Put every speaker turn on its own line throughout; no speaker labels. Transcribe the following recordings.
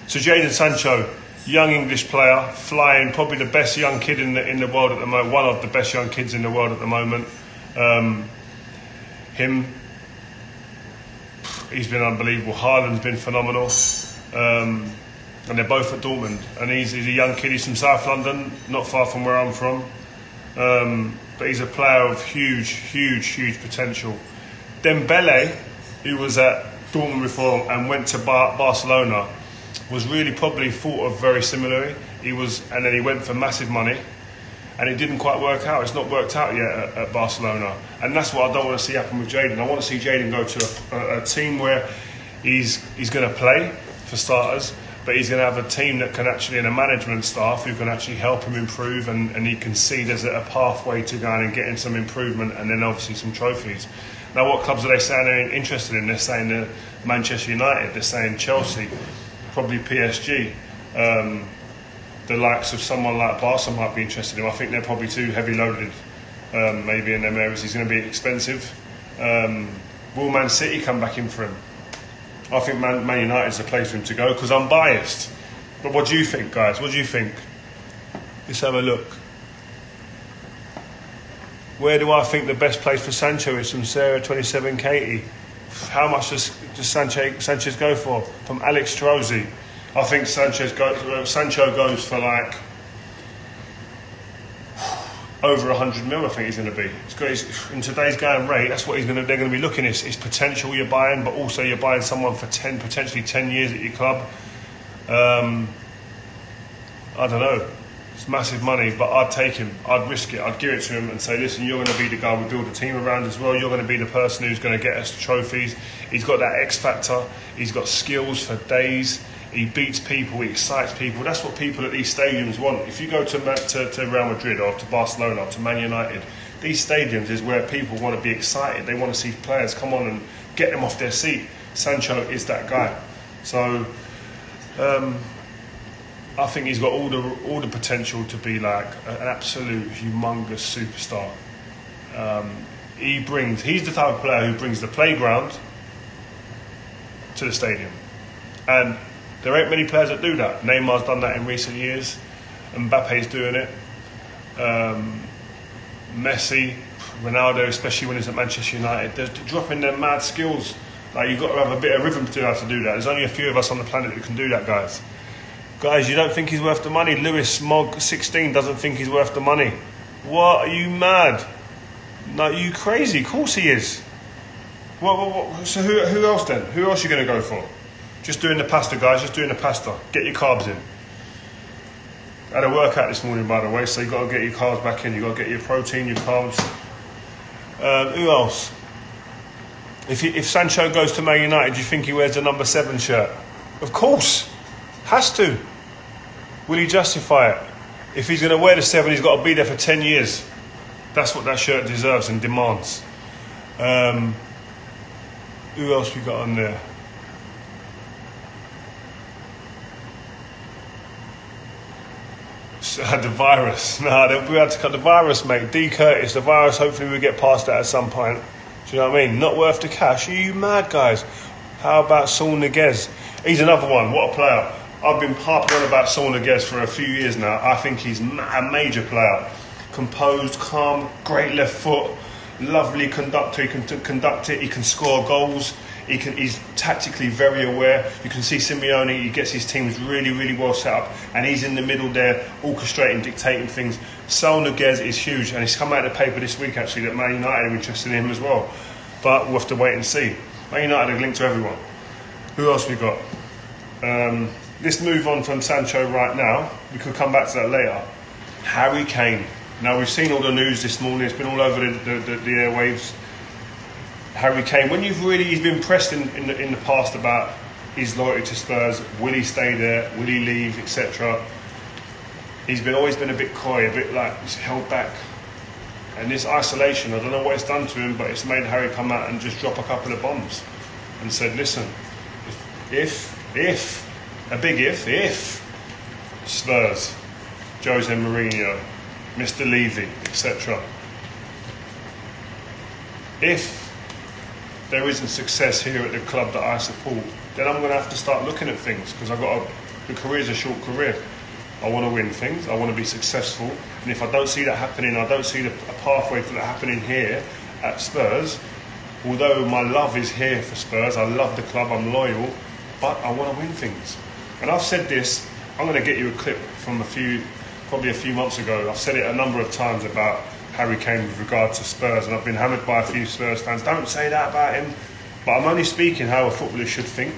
So Jadon Sancho, young English player, flying, probably the best young kid in the world at the moment, one of the best young kids in the world at the moment. He's been unbelievable. Haaland's been phenomenal. And they're both at Dortmund. And he's a young kid, he's from South London, not far from where I'm from. But he's a player of huge potential. Dembele, who was at Dortmund before and went to Barcelona, was really probably thought of very similarly. And then he went for massive money, and it didn't quite work out. It's not worked out yet at Barcelona, and that's what I don't want to see happen with Jadon. I want to see Jadon go to a team where he's going to play for starters, but he's going to have a team that can actually, and a management staff who can actually help him improve, and he can see there's a pathway to going and getting some improvement, and then obviously some trophies. Now, what clubs are they saying they're interested in? They're saying Manchester United, they're saying Chelsea, probably PSG. The likes of someone like Barca might be interested in him. I think they're probably too heavy loaded, maybe in them areas. He's going to be expensive. Will Man City come back in for him? I think Man United is the place for him to go, because I'm biased. But what do you think, guys? What do you think? Let's have a look. Where do I think the best place for Sancho is? From Sarah 27 Katie. How much does Sanchez go for? From Alex Strozzi. I think Sancho goes for like over 100 mil. I think he's going to be. In today's going rate, that's what they're going to be looking at. It's potential you're buying, but also you're buying someone for potentially 10 years at your club. I don't know. It's massive money, but I'd take him. I'd risk it. I'd give it to him and say, listen, you're going to be the guy we build a team around as well. You're going to be the person who's going to get us trophies. He's got that X factor. He's got skills for days. He beats people. He excites people. That's what people at these stadiums want. If you go to Real Madrid or to Barcelona or to Man United, these stadiums is where people want to be excited. They want to see players come on and get them off their seat. Sancho is that guy. So I think he's got all the potential to be like an absolute humongous superstar. He's the type of player who brings the playground to the stadium, and there ain't many players that do that. Neymar's done that in recent years. Mbappe's doing it. Messi, Ronaldo, especially when he's at Manchester United, they're dropping their mad skills. Like, you've got to have a bit of rhythm to be able to do that. There's only a few of us on the planet who can do that, guys. Guys, you don't think he's worth the money? Lewis Mogg 16 doesn't think he's worth the money. What? Are you mad? No, you crazy? Of course he is. What? So who else then? Who else are you going to go for? Just doing the pasta, guys. Just doing the pasta. Get your carbs in. I had a workout this morning, by the way, so you've got to get your carbs back in. You've got to get your protein, your carbs. Who else? If Sancho goes to Man United, do you think he wears the number 7 shirt? Of course. Has to. Will he justify it? If he's going to wear the 7, he's got to be there for 10 years. That's what that shirt deserves and demands. Who else we got on there? The virus. No, we had to cut the virus, mate. D. Curtis, the virus, hopefully we get past that at some point. Do you know what I mean? Not worth the cash. Are you mad, guys? How about Saul Niguez? He's another one. What a player. I've been harping on about Saul Niguez for a few years now. I think he's a major player. Composed, calm, great left foot, lovely conductor. He can conduct it. He can score goals. He's tactically very aware. You can see Simeone, he gets his teams really well set up, and he's in the middle there, orchestrating, dictating things. Saul Niguez is huge, and he's come out of the paper this week actually that Man United are interested in him as well. But we'll have to wait and see. Man United are linked to everyone. Who else we got? Let's move on from Sancho right now. We could come back to that later. Harry Kane. Now, we've seen all the news this morning. It's been all over the airwaves. Harry Kane, when he's been pressed in the past about his loyalty to Spurs, will he stay there, will he leave, etc. He's always been a bit coy, a bit like he's held back. And this isolation, I don't know what it's done to him, but it's made Harry come out and just drop a couple of bombs and said, listen, if Spurs, Jose Mourinho, Mr. Levy, etc. If there isn't success here at the club that I support, then I'm going to have to start looking at things, because I've got to The career's a short career. I want to win things. I want to be successful. And if I don't see that happening, I don't see a pathway to that happening here at Spurs. Although my love is here for Spurs, I love the club, I'm loyal, but I want to win things. And I've said this, I'm going to get you a clip from probably a few months ago. I've said it a number of times about Harry Kane with regard to Spurs, and I've been hammered by a few Spurs fans. Don't say that about him. But I'm only speaking how a footballer should think.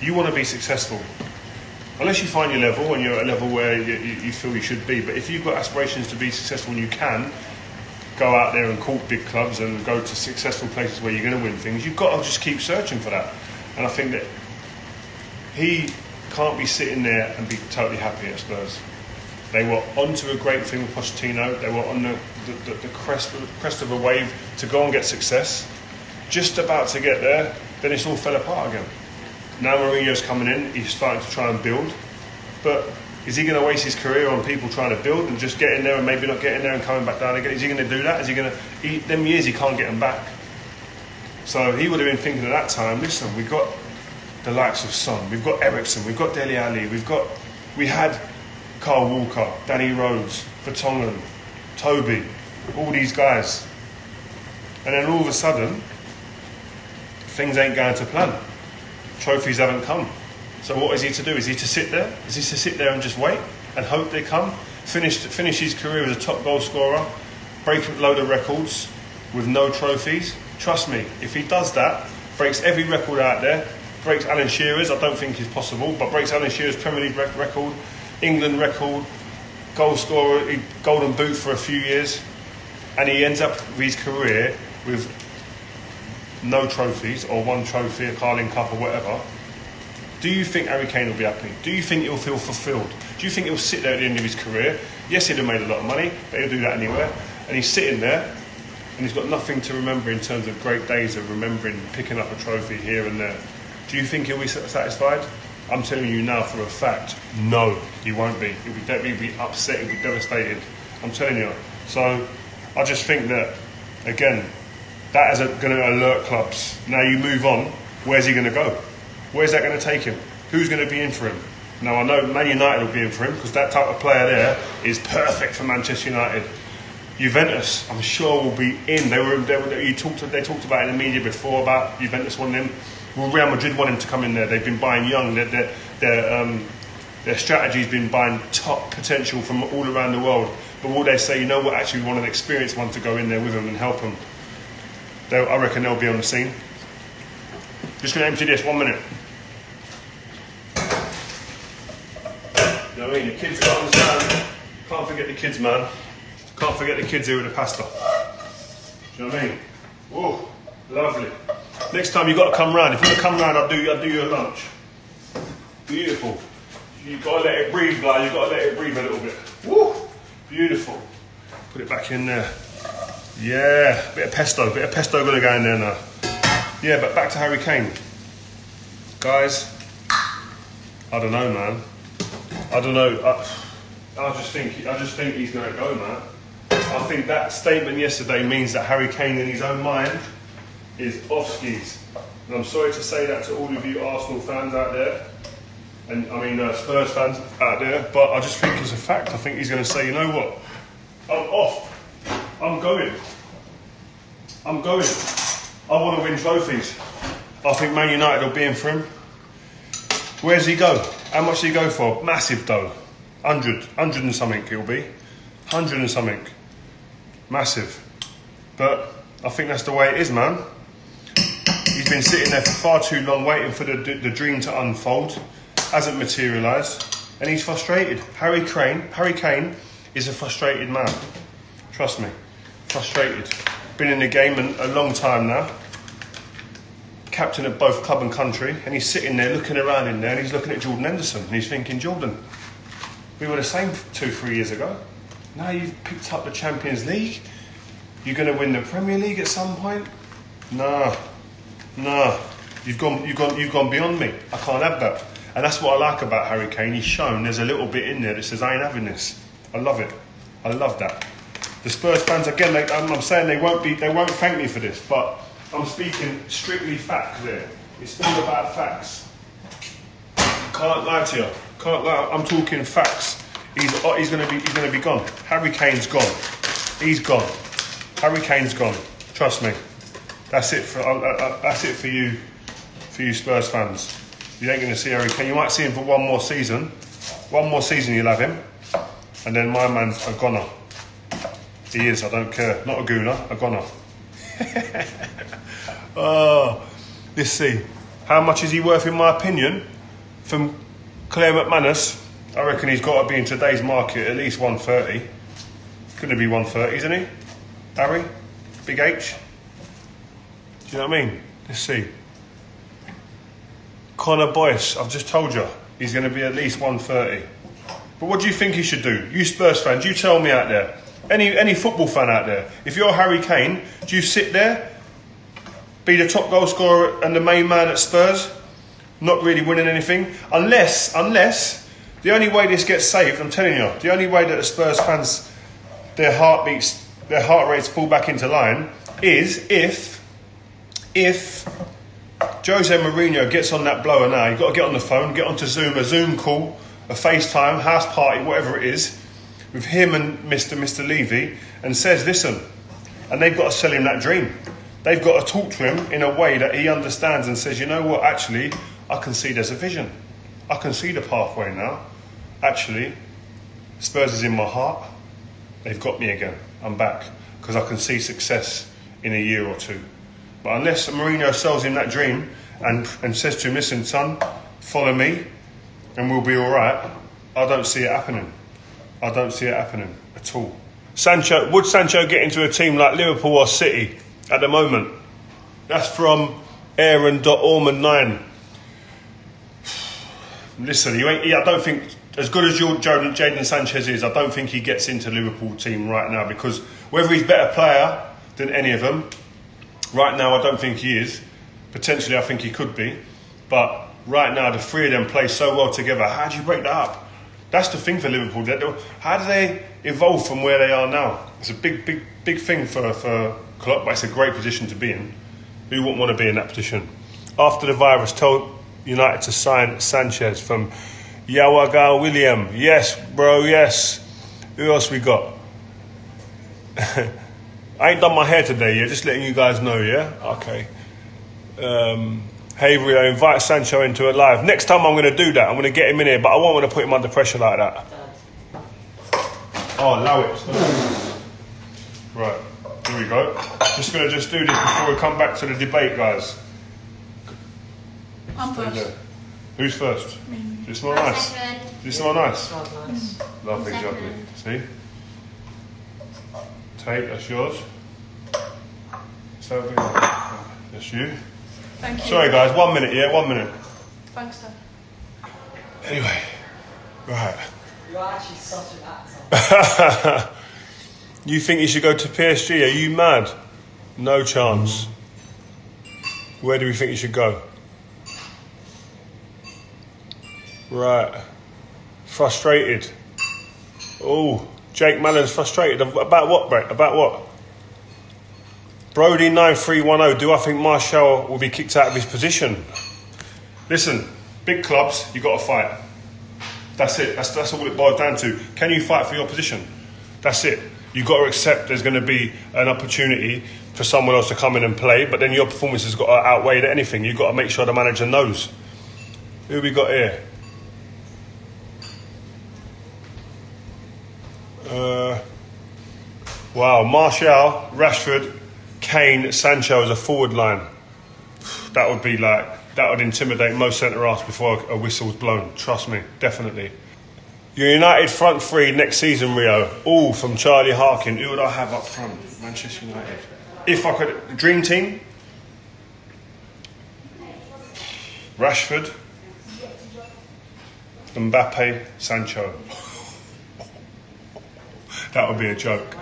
You want to be successful. Unless you find your level and you're at a level where you feel you should be. But if you've got aspirations to be successful and you can go out there and court big clubs and go to successful places where you're going to win things, you've got to just keep searching for that. And I think that he can't be sitting there and be totally happy at Spurs. They were onto a great thing with Pochettino. They were on the crest of a wave to go and get success. Just about to get there, then it's all fell apart again. Now Mourinho's coming in, he's starting to try and build. But is he going to waste his career on people trying to build and just getting there and maybe not getting there and coming back down again? Is he going to do that? Is he going to... them years he can't get them back. So he would have been thinking at that time, listen, we've got the likes of Son, we've got Eriksen, we've got Dele Alli, we had Carl Walker, Danny Rose, Vertonghen, Toby, all these guys. And then all of a sudden, things ain't going to plan. Trophies haven't come. So what is he to do? Is he to sit there? Is he to sit there and just wait and hope they come? Finish his career as a top goal scorer, break a load of records with no trophies? Trust me, if he does that, breaks every record out there, breaks Alan Shearer's, I don't think it's possible, but breaks Alan Shearer's Premier League record, England record, goal scorer, golden boot for a few years, and he ends up with his career with no trophies or one trophy, a Carling Cup or whatever. Do you think Harry Kane will be happy? Do you think he'll feel fulfilled? Do you think he'll sit there at the end of his career? Yes, he'd have made a lot of money, but he'll do that anywhere. And he's sitting there and he's got nothing to remember in terms of great days of remembering picking up a trophy here and there. Do you think he'll be satisfied? I'm telling you now for a fact, no, he won't be. He'll be upset, he'll be devastated. I'm telling you. So I just think that, again, that is going to alert clubs. Now you move on, where's he going to go? Where's that going to take him? Who's going to be in for him? Now I know Man United will be in for him because that type of player there is perfect for Manchester United. Juventus, I'm sure, will be in. They talked about it in the media before about Juventus wanting him. Well, Real Madrid want him to come in there. They've been buying young. Their strategy's been buying top potential from all around the world. But will they say, you know what, actually we want an experienced one to go in there with them and help them? I reckon they'll be on the scene. Just going to empty this, 1 minute. You know what I mean? The kids got to understand. Can't forget the kids, man. Can't forget the kids here with the pasta. Do you know what I mean? Oh, lovely. Next time you've got to come round. If you want to come round, I'll do you a lunch. Beautiful. You've got to let it breathe, guys. You've got to let it breathe a little bit. Woo! Beautiful. Put it back in there. Yeah, bit of pesto going to go in there now. Yeah, but back to Harry Kane. Guys, I don't know, man. I don't know. I just think he's going to go, man. I think that statement yesterday means that Harry Kane in his own mind is off skis. And I'm sorry to say that to all of you Arsenal fans out there, and I mean Spurs fans out there, but I just think it's a fact. I think he's going to say, you know what, I'm off. I'm going. I want to win trophies. I think Man United will be in for him. Where does he go? How much does he go for? Massive though. 100 and something he'll be. 100 and something. Massive. But I think that's the way it is, man. He's been sitting there for far too long waiting for the dream to unfold. Hasn't materialised. And he's frustrated. Harry Kane is a frustrated man. Trust me. Frustrated. Been in the game a long time now. Captain of both club and country. And he's sitting there looking around in there and he's looking at Jordan Henderson. And he's thinking, Jordan, we were the same 2-3 years ago. Now you've picked up the Champions League. You're going to win the Premier League at some point? Nah. You've gone beyond me. I can't have that. And that's what I like about Harry Kane. He's shown there's a little bit in there that says, I ain't having this. I love it. I love that. The Spurs fans, again, I'm saying they won't thank me for this, but I'm speaking strictly facts there. It's all about facts. Can't lie to you. Can't lie. I'm talking facts. He's gonna be gone. Harry Kane's gone. He's gone. Harry Kane's gone. Trust me. That's it for you Spurs fans. You ain't gonna see Harry Kane. You might see him for one more season. One more season you'll have him, and then my man's a goner. He is. I don't care. Not a gooner. A goner. Oh, let's see. How much is he worth in my opinion? From Claire McManus, I reckon he's got to be in today's market at least 130. Couldn't it be 130, isn't he? Harry? Big H? Do you know what I mean? Let's see. Connor Boyce, I've just told you, he's going to be at least 130. But what do you think he should do? You Spurs fans, you tell me out there. Any football fan out there. If you're Harry Kane, do you sit there, be the top goal scorer and the main man at Spurs, not really winning anything? Unless the only way this gets saved, I'm telling you, the only way that the Spurs fans, their heart rates fall back into line is if Jose Mourinho gets on that blower now. You've got to get on the phone, get onto Zoom, a Zoom call, a FaceTime, house party, whatever it is, with him and Mr. Levy, and says, listen, and they've got to sell him that dream. They've got to talk to him in a way that he understands and says, you know what, actually, I can see there's a vision. I can see the pathway now. Actually, Spurs is in my heart. They've got me again. I'm back. Because I can see success in a year or two. But unless Mourinho sells him that dream and says to him, listen, son, follow me and we'll be all right, I don't see it happening. I don't see it happening at all. Would Sancho get into a team like Liverpool or City at the moment? That's from Aaron.Orman9. Listen, I don't think, as good as Jadon Sanchez is, I don't think he gets into the Liverpool team right now, because whether he's a better player than any of them, right now I don't think he is. Potentially I think he could be. But right now the three of them play so well together. How do you break that up? That's the thing for Liverpool. How do they evolve from where they are now? It's a big thing for Klopp, but it's a great position to be in. Who wouldn't want to be in that position? After the virus, told United to sign Sanchez from Yawaga William. Yes, bro, yes. Who else we got? I ain't done my hair today, yeah? Just letting you guys know, yeah? Okay. Hey, Rio, invite Sancho into a live. Next time I'm going to do that. I'm going to get him in here, but I won't want to put him under pressure like that. Oh, allow it. Right, here we go. Just going to do this before we come back to the debate, guys.
I'm first.
Who's first?
Me.
Does it smell nice? Does it smell nice?
Nice.
Lovely, lovely. See? Tate, that's yours. So, that's you.
Thank you.
Sorry, guys. 1 minute, yeah? 1 minute.
Thanks, Dad.
Anyway, right.
You're actually such an actor.
You think you should go to PSG? Are you mad? No chance. Where do we think you should go? Right. Frustrated. Oh, Jake Mallon's frustrated. About what, Brett? About what? Brody9310, do I think Martial will be kicked out of his position? Listen, big clubs, you got to fight. That's it. That's all it boils down to. Can you fight for your position? That's it. You've got to accept there's going to be an opportunity for someone else to come in and play, but then your performance has got to outweigh anything. You've got to make sure the manager knows. Who we got here? Wow, Martial, Rashford, Kane, Sancho as a forward line. That would intimidate most centre-halves before a whistle's blown. Trust me, definitely. Your United front three next season, Rio. All from Charlie Harkin. Who would I have up front? Manchester United. If I could, dream team. Rashford, Mbappe, Sancho. That would be a joke.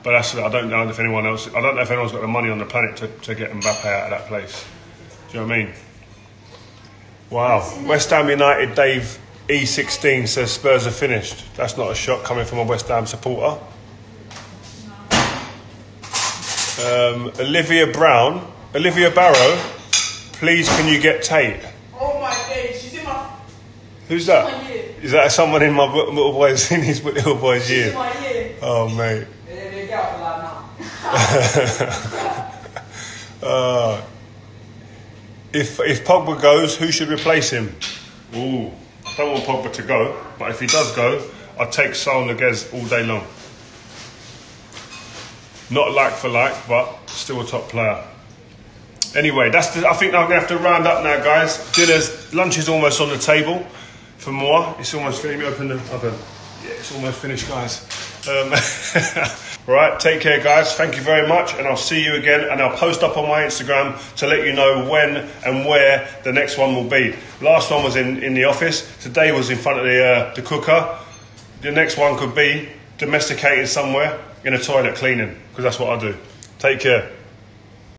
But I don't know if anyone's got the money on the planet to get Mbappe out of that place. Do you know what I mean? Wow. West Ham United, Dave E16 says Spurs are finished. That's not a shock coming from a West Ham supporter. Olivia Barrow, please can you get Tate?
Oh my days, she's in my...
Who's that?
My year.
Is that someone in my little boy's in his little boy's
This
year?
is my year.
Oh mate.
They get off that now.
If Pogba goes, who should replace him? Ooh, I don't want Pogba to go, but if he does go, I'd take Saul Niguez all day long. Not like for like, but still a top player. Anyway, I think I'm gonna have to round up now, guys. Lunch is almost on the table for more. It's almost finished. Let me open the oven. Yeah, it's almost finished, guys. Right, take care, guys. Thank you very much, and I'll see you again. And I'll post up on my Instagram to let you know when and where the next one will be. Last one was in the office. Today was in front of the cooker. The next one could be domesticated somewhere in a toilet cleaning, because that's what I do. Take care.